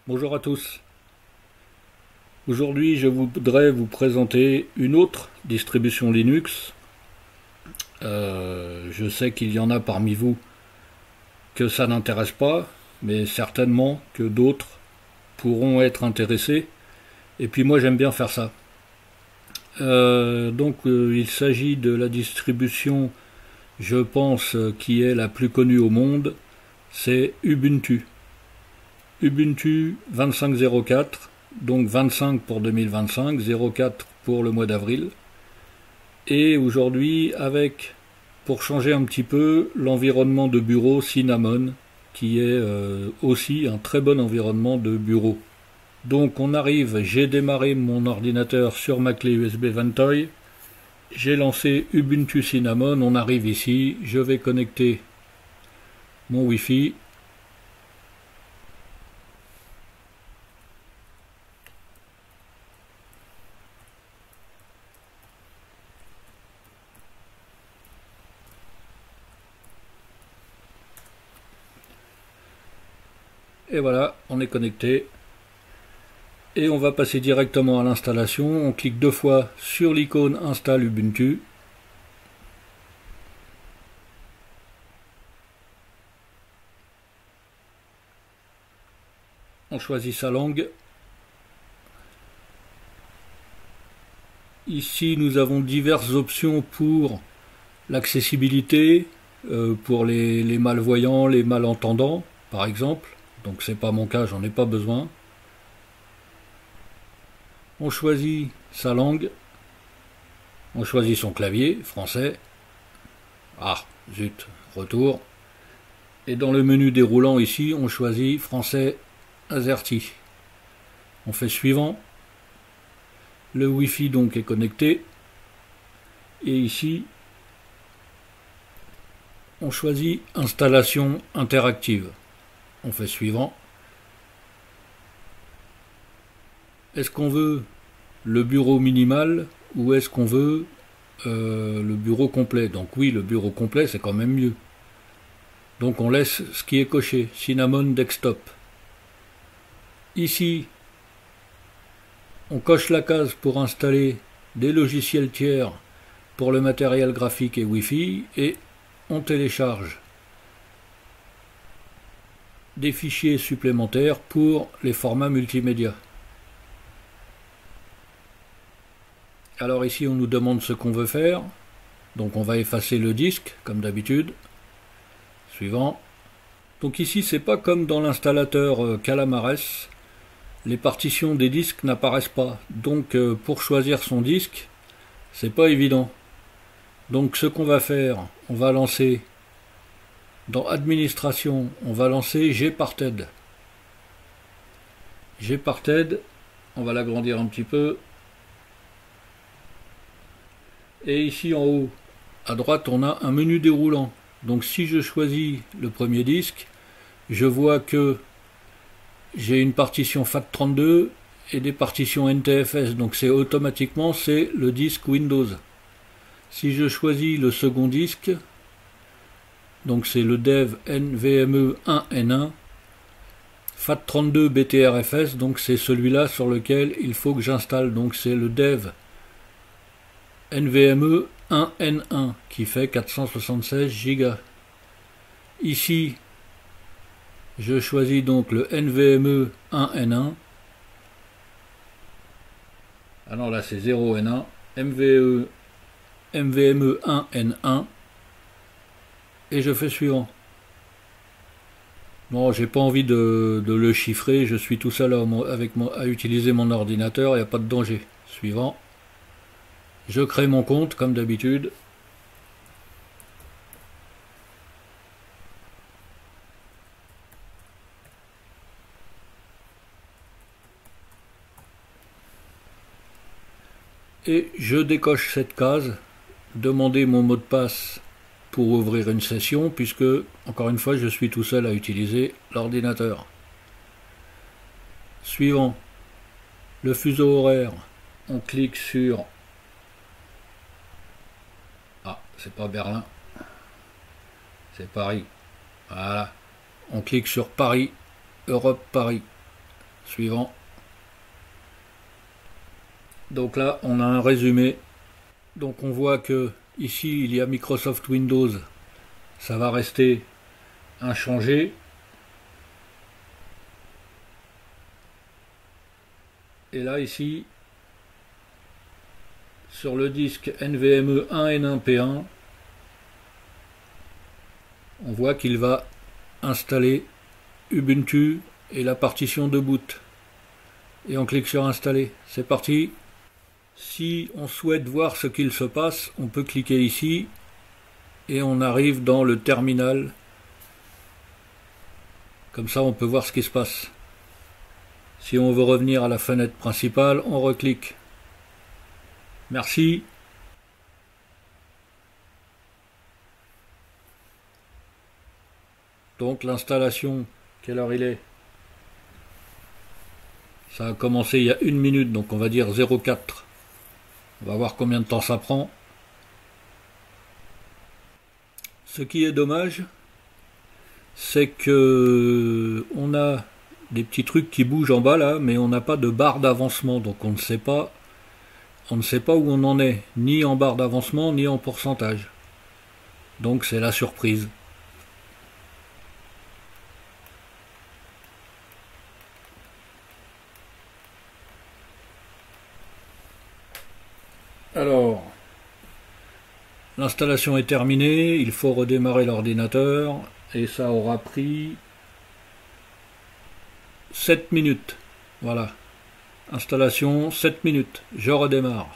Bonjour à tous. Aujourd'hui, je voudrais vous présenter une autre distribution Linux. Je sais qu'il y en a parmi vous que ça n'intéresse pas, mais certainement que d'autres pourront être intéressés. Et puis moi, j'aime bien faire ça. Il s'agit de la distribution, je pense, qui est la plus connue au monde. C'est Ubuntu. Ubuntu 25.04, donc 25 pour 2025, 04 pour le mois d'avril. Et aujourd'hui, pour changer un petit peu, l'environnement de bureau Cinnamon, qui est aussi un très bon environnement de bureau. Donc j'ai démarré mon ordinateur sur ma clé USB Ventoy, j'ai lancé Ubuntu Cinnamon, on arrive ici, je vais connecter mon Wi-Fi. Et voilà, on est connecté. Et on va passer directement à l'installation. On clique deux fois sur l'icône Installe Ubuntu. On choisit sa langue. Ici, nous avons diverses options pour l'accessibilité, pour les malvoyants, les malentendants, par exemple. Donc c'est pas mon cas, j'en ai pas besoin. On choisit sa langue. On choisit son clavier, français. Ah, zut, retour. Et dans le menu déroulant ici, on choisit français AZERTY. On fait suivant. Le Wi-Fi donc est connecté. Et ici, on choisit installation interactive. On fait suivant. Est-ce qu'on veut le bureau minimal ou est-ce qu'on veut le bureau complet? Donc oui, le bureau complet c'est quand même mieux. Donc on laisse ce qui est coché, Cinnamon Desktop. Ici, on coche la case pour installer des logiciels tiers pour le matériel graphique et Wi-Fi et on télécharge des fichiers supplémentaires pour les formats multimédia. Alors ici on nous demande ce qu'on veut faire, donc on va effacer le disque comme d'habitude. Suivant. Donc ici c'est pas comme dans l'installateur Calamares, les partitions des disques n'apparaissent pas, donc pour choisir son disque c'est pas évident. Donc ce qu'on va faire, on va lancer dans Administration, on va lancer Gparted. Gparted, on va l'agrandir un petit peu. Et ici en haut, à droite, on a un menu déroulant. Donc si je choisis le premier disque, je vois que j'ai une partition FAT32 et des partitions NTFS. Donc c'est automatiquement c'est le disque Windows. Si je choisis le second disque, donc c'est le dev NVMe 1N1, FAT32 BTRFS, donc c'est celui-là sur lequel il faut que j'installe. Donc c'est le dev NVMe 1N1 qui fait 476 Go. Ici, je choisis donc le NVMe 1N1. Ah non, là c'est 0N1. NVMe 1N1. Et je fais suivant. Bon, j'ai pas envie de le chiffrer, je suis tout seul à utiliser mon ordinateur, il n'y a pas de danger. Suivant. Je crée mon compte comme d'habitude. Et je décoche cette case, demander mon mot de passe pour ouvrir une session, puisque, encore une fois, je suis tout seul à utiliser l'ordinateur. Suivant. Le fuseau horaire. On clique sur... Ah, c'est pas Berlin. C'est Paris. Voilà. On clique sur Paris, Europe Paris. Suivant. Donc là, on a un résumé. Donc on voit que ici, il y a Microsoft Windows. Ça va rester inchangé. Et là, ici, sur le disque NVMe 1N1P1, on voit qu'il va installer Ubuntu et la partition de boot. Et on clique sur installer. C'est parti. Si on souhaite voir ce qu'il se passe, on peut cliquer ici et on arrive dans le terminal. Comme ça, on peut voir ce qui se passe. Si on veut revenir à la fenêtre principale, on reclique. Merci. Donc l'installation, quelle heure il est? Ça a commencé il y a 1 minute, donc on va dire 0,4. On va voir combien de temps ça prend. Ce qui est dommage, c'est que on a des petits trucs qui bougent en bas là, mais on n'a pas de barre d'avancement, donc on ne sait pas où on en est, ni en barre d'avancement, ni en pourcentage. Donc c'est la surprise. Alors, l'installation est terminée, il faut redémarrer l'ordinateur, et ça aura pris 7 minutes. Voilà. Installation, 7 minutes. Je redémarre.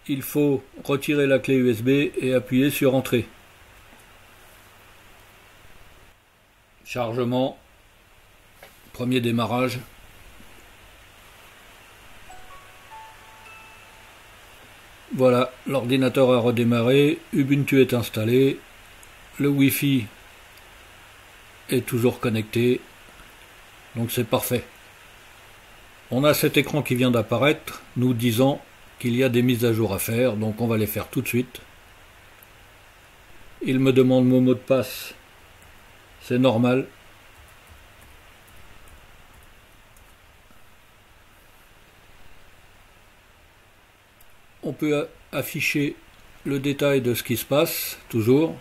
Il faut retirer la clé USB et appuyer sur Entrée. Chargement. Premier démarrage. Voilà, l'ordinateur a redémarré, Ubuntu est installé, le Wi-Fi est toujours connecté, donc c'est parfait. On a cet écran qui vient d'apparaître, nous disant qu'il y a des mises à jour à faire, donc on va les faire tout de suite. Il me demande mon mot de passe, c'est normal. On peut afficher le détail de ce qui se passe, toujours.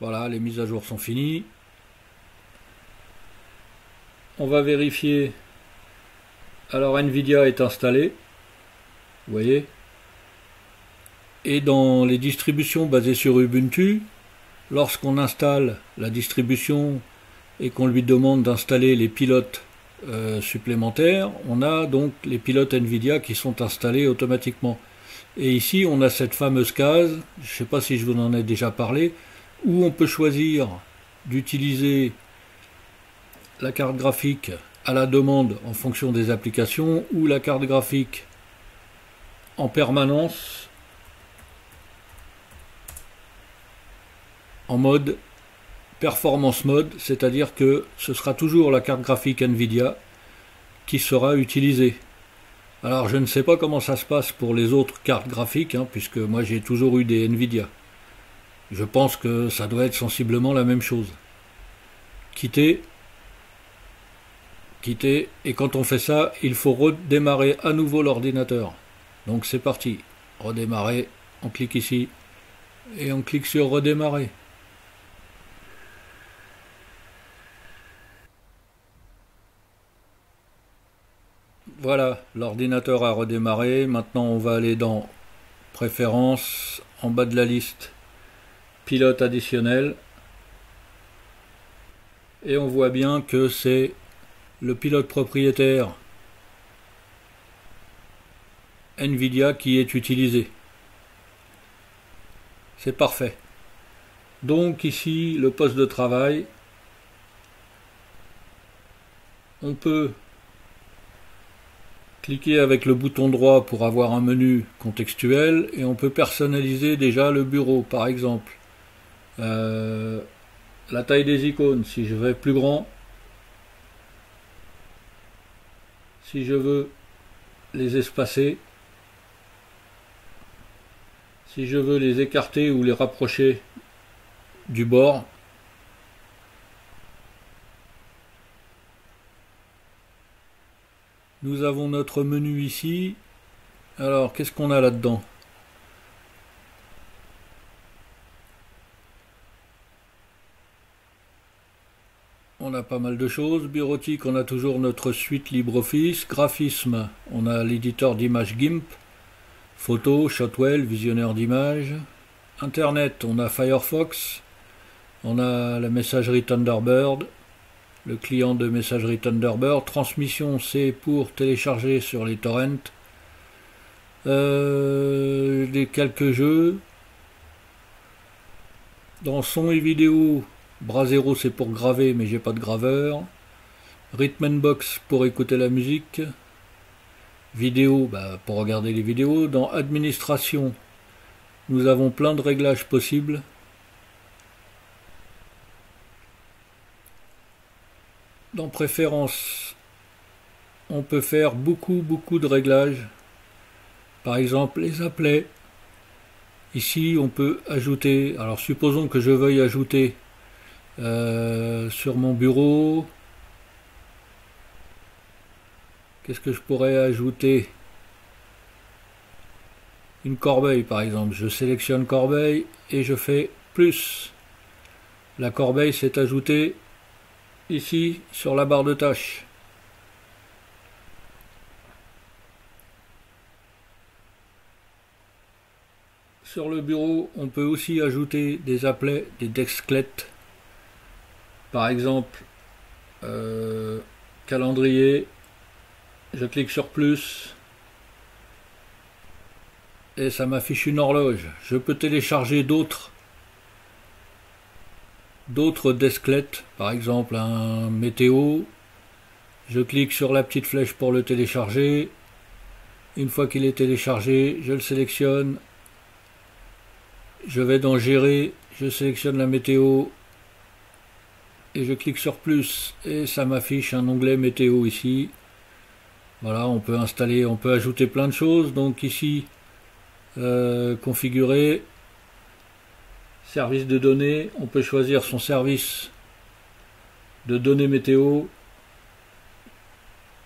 Voilà, les mises à jour sont finies. On va vérifier. Alors Nvidia est installé, vous voyez. Et dans les distributions basées sur Ubuntu, lorsqu'on installe la distribution et qu'on lui demande d'installer les pilotes supplémentaires, on a donc les pilotes Nvidia qui sont installés automatiquement. Et ici on a cette fameuse case, je ne sais pas si je vous en ai déjà parlé, où on peut choisir d'utiliser la carte graphique à la demande en fonction des applications, ou la carte graphique en permanence en mode performance mode, c'est-à-dire que ce sera toujours la carte graphique Nvidia qui sera utilisée. Alors je ne sais pas comment ça se passe pour les autres cartes graphiques, puisque moi j'ai toujours eu des Nvidia. Je pense que ça doit être sensiblement la même chose. Quitter, et quand on fait ça, il faut redémarrer à nouveau l'ordinateur. Donc c'est parti, redémarrer, on clique ici, et on clique sur redémarrer. Voilà, l'ordinateur a redémarré. Maintenant on va aller dans Préférences, en bas de la liste, Pilote additionnel. Et on voit bien que c'est le pilote propriétaire Nvidia qui est utilisé. C'est parfait. Donc ici, le poste de travail, on peut cliquer avec le bouton droit pour avoir un menu contextuel, et on peut personnaliser déjà le bureau, par exemple. La taille des icônes, si je vais plus grand, si je veux les espacer, si je veux les écarter ou les rapprocher, du bord. Nous avons notre menu ici. Alors, qu'est-ce qu'on a là-dedans? On a pas mal de choses. Bureautique, on a toujours notre suite LibreOffice. Graphisme, on a l'éditeur d'images GIMP. Photo, Shotwell, visionneur d'images. Internet, on a Firefox. On a la messagerie Thunderbird. Le client de messagerie Thunderbird. Transmission, c'est pour télécharger sur les torrents. Quelques jeux. Dans son et vidéo, Brasero c'est pour graver, mais j'ai pas de graveur. Rhythmbox pour écouter la musique. Vidéo, pour regarder les vidéos. Dans administration, nous avons plein de réglages possibles. Dans préférences, on peut faire beaucoup de réglages. Par exemple, les applets. Ici, on peut ajouter. Alors, supposons que je veuille ajouter sur mon bureau. Qu'est-ce que je pourrais ajouter? Une corbeille, par exemple. Je sélectionne corbeille et je fais plus. La corbeille s'est ajoutée ici sur la barre de tâches. Sur le bureau, on peut aussi ajouter des applets, des desklettes. Par exemple, calendrier, je clique sur plus et ça m'affiche une horloge. Je peux télécharger d'autres desklettes, par exemple un météo. Je clique sur la petite flèche pour le télécharger. Une fois qu'il est téléchargé, je le sélectionne. Je vais dans gérer, je sélectionne la météo et je clique sur plus et ça m'affiche un onglet météo ici. Voilà, on peut installer, on peut ajouter plein de choses. Donc ici, configurer, service de données, on peut choisir son service de données météo.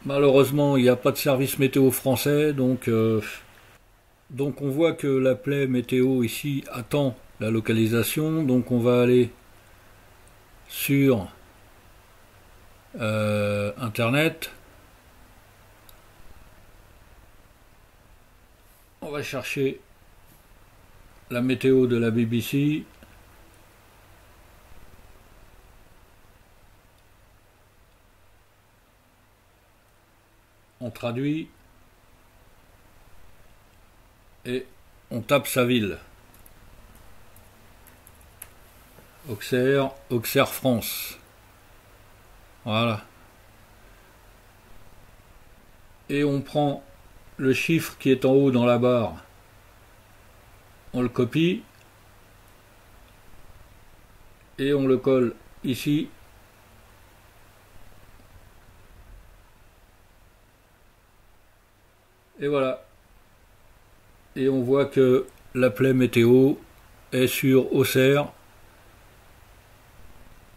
Malheureusement, il n'y a pas de service météo français, donc on voit que l'applet météo ici attend la localisation. Donc on va aller sur Internet. On va chercher la météo de la BBC. On traduit. Et on tape sa ville. Auxerre France. Voilà. Et on prend le chiffre qui est en haut dans la barre. On le copie. Et on le colle ici. Et voilà. Et on voit que l'applet météo est sur Auxerre.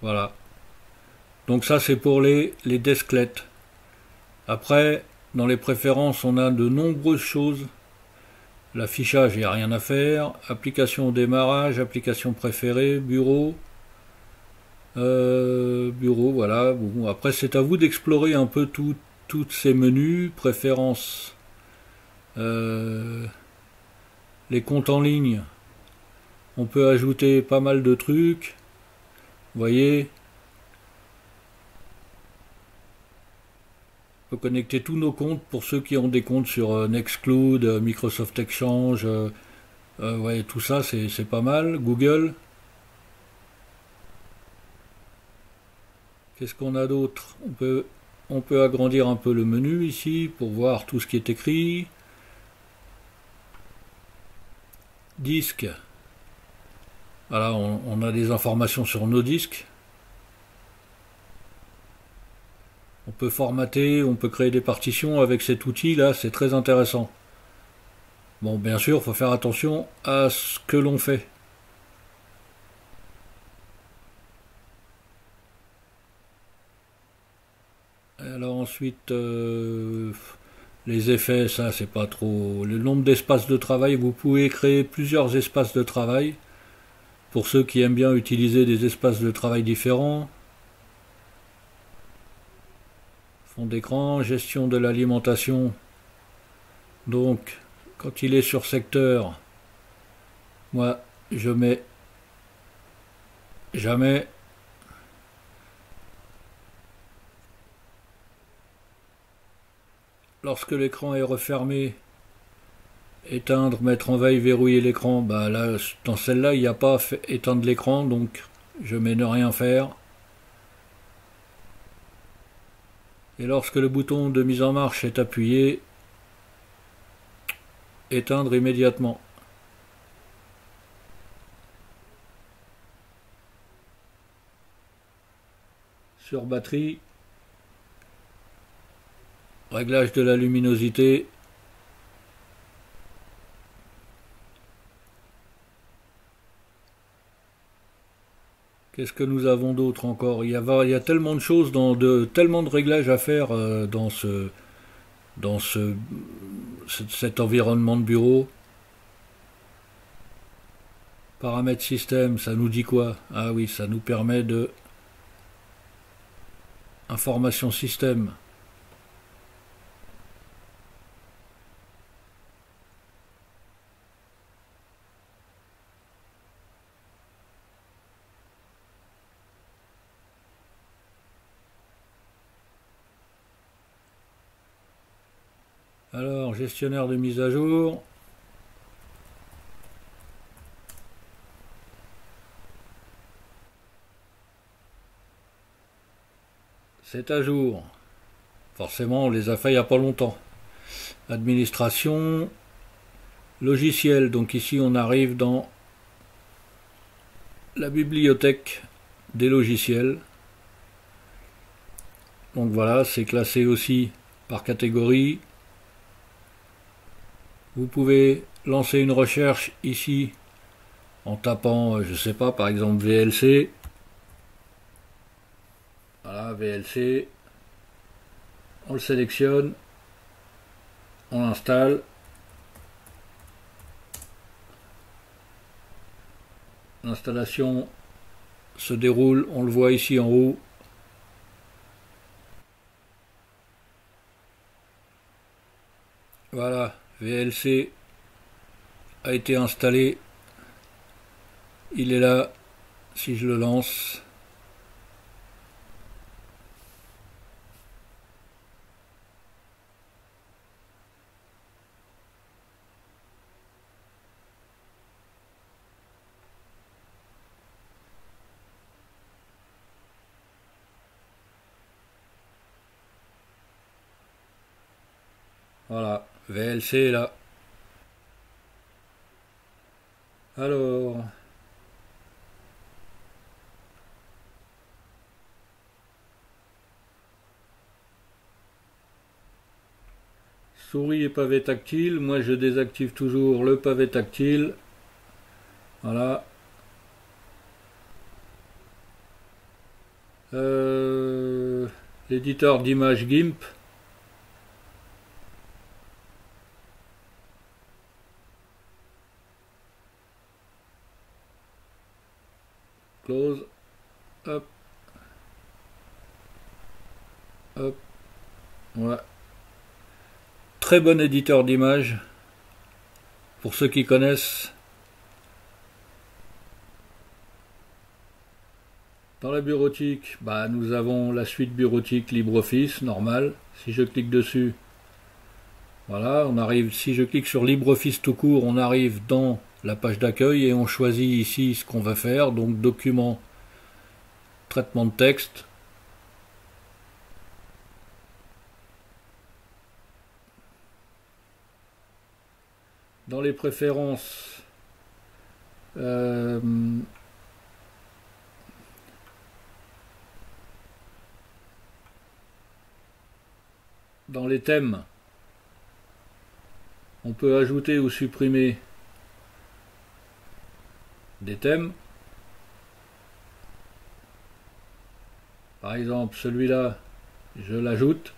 Voilà. Donc ça c'est pour les desklettes. Après, dans les préférences, on a de nombreuses choses. L'affichage, il n'y a rien à faire. Application au démarrage, application préférée, bureau. Bureau, voilà. Bon, après c'est à vous d'explorer un peu toutes ces menus, préférences. Les comptes en ligne, on peut ajouter pas mal de trucs. Vous voyez, on peut connecter tous nos comptes pour ceux qui ont des comptes sur Nextcloud, Microsoft Exchange, ouais, tout ça c'est pas mal. Google. Qu'est-ce qu'on a d'autre? On peut agrandir un peu le menu ici pour voir tout ce qui est écrit. Disque. Voilà, on a des informations sur nos disques. On peut formater, on peut créer des partitions avec cet outil là, c'est très intéressant. Bon, bien sûr, il faut faire attention à ce que l'on fait. Ensuite, les effets, ça c'est pas trop. Le nombre d'espaces de travail, vous pouvez créer plusieurs espaces de travail. Pour ceux qui aiment bien utiliser des espaces de travail différents. Fond d'écran, gestion de l'alimentation. Donc, quand il est sur secteur, moi je mets jamais. Lorsque l'écran est refermé, éteindre, mettre en veille, verrouiller l'écran, bah là, dans celle-là, il n'y a pas éteindre l'écran, donc je mets ne rien faire. Et lorsque le bouton de mise en marche est appuyé, éteindre immédiatement. Sur batterie, réglage de la luminosité. Qu'est-ce que nous avons d'autre encore? Il y a tellement de choses, tellement de réglages à faire dans cet environnement de bureau. Paramètres système, ça nous dit quoi? Ah oui, ça nous permet de information système. Alors, gestionnaire de mise à jour. C'est à jour. Forcément, on les a fait il n'y a pas longtemps. Administration. Logiciel. Donc ici, on arrive dans la bibliothèque des logiciels. Donc voilà, c'est classé aussi par catégorie. Vous pouvez lancer une recherche ici en tapant, je sais pas, par exemple VLC. Voilà, VLC. On le sélectionne. On l'installe. L'installation se déroule, on le voit ici en haut. Voilà, VLC a été installé. Il est là, si je le lance. Voilà, VLC est là. Alors, souris et pavé tactile, moi je désactive toujours le pavé tactile. Voilà. L'éditeur d'image GIMP. Close. Hop. Hop. Ouais. Très bon éditeur d'image. Pour ceux qui connaissent. Dans la bureautique, bah, nous avons la suite bureautique LibreOffice, normal. Si je clique dessus, voilà, on arrive, si je clique sur LibreOffice tout court, on arrive dans la page d'accueil et on choisit ici ce qu'on va faire, donc document, traitement de texte. Dans les préférences, dans les thèmes, on peut ajouter ou supprimer des thèmes. Par exemple, celui-là, je l'ajoute.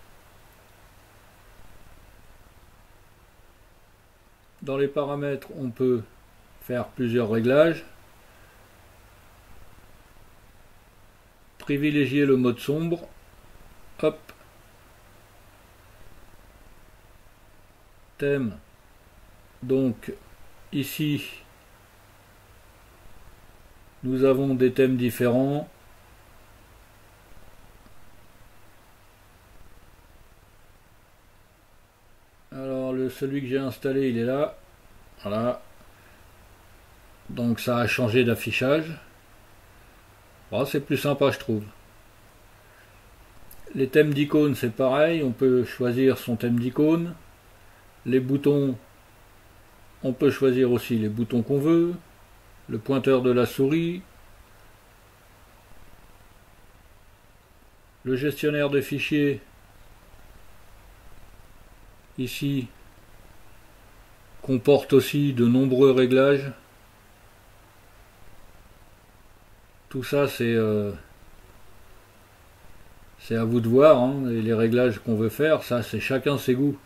Dans les paramètres, on peut faire plusieurs réglages. Privilégier le mode sombre. Hop. Thème. Donc ici, nous avons des thèmes différents. Alors celui que j'ai installé, il est là. Voilà. Donc ça a changé d'affichage. Bon, c'est plus sympa, je trouve. Les thèmes d'icônes, c'est pareil. On peut choisir son thème d'icône. Les boutons, on peut choisir aussi les boutons qu'on veut. Le pointeur de la souris. Le gestionnaire de fichiers, ici, comporte aussi de nombreux réglages. Tout ça, c'est à vous de voir, hein, les réglages qu'on veut faire, ça c'est chacun ses goûts.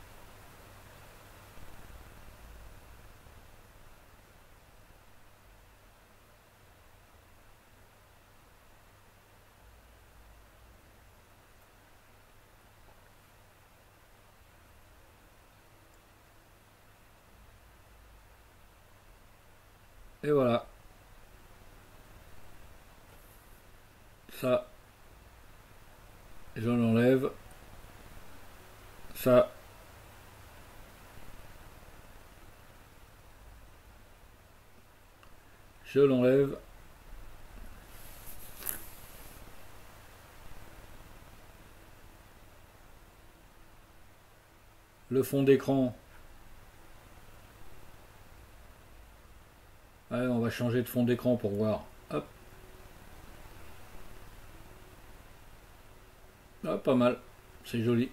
Et voilà. Ça, je l'enlève. Ça, je l'enlève. Le fond d'écran. Ouais, on va changer de fond d'écran pour voir. Hop. Ah, pas mal. C'est joli.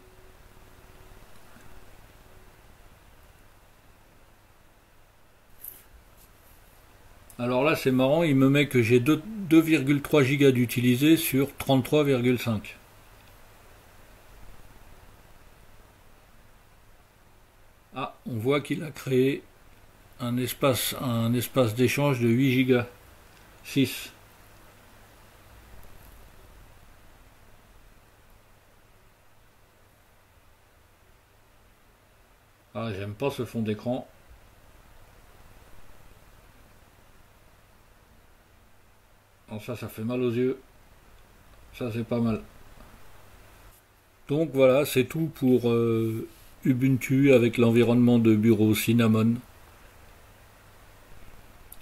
Alors là, c'est marrant, il me met que j'ai 2,3 Go d'utilisé sur 33,5. Ah, on voit qu'il a créé un espace d'échange de 8 Go. 6. Ah, j'aime pas ce fond d'écran. Bon, ça fait mal aux yeux. Ça, c'est pas mal. Donc voilà, c'est tout pour Ubuntu avec l'environnement de bureau Cinnamon.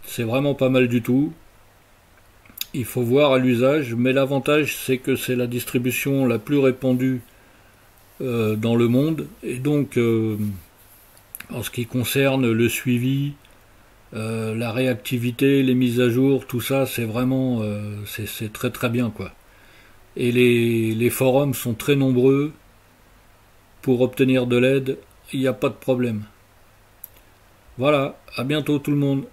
C'est vraiment pas mal du tout. Il faut voir à l'usage, mais l'avantage c'est que c'est la distribution la plus répandue dans le monde. Et donc, en ce qui concerne le suivi, la réactivité, les mises à jour, tout ça, c'est vraiment c'est très très bien, quoi. Et les forums sont très nombreux. Pour obtenir de l'aide, il n'y a pas de problème. Voilà, à bientôt tout le monde.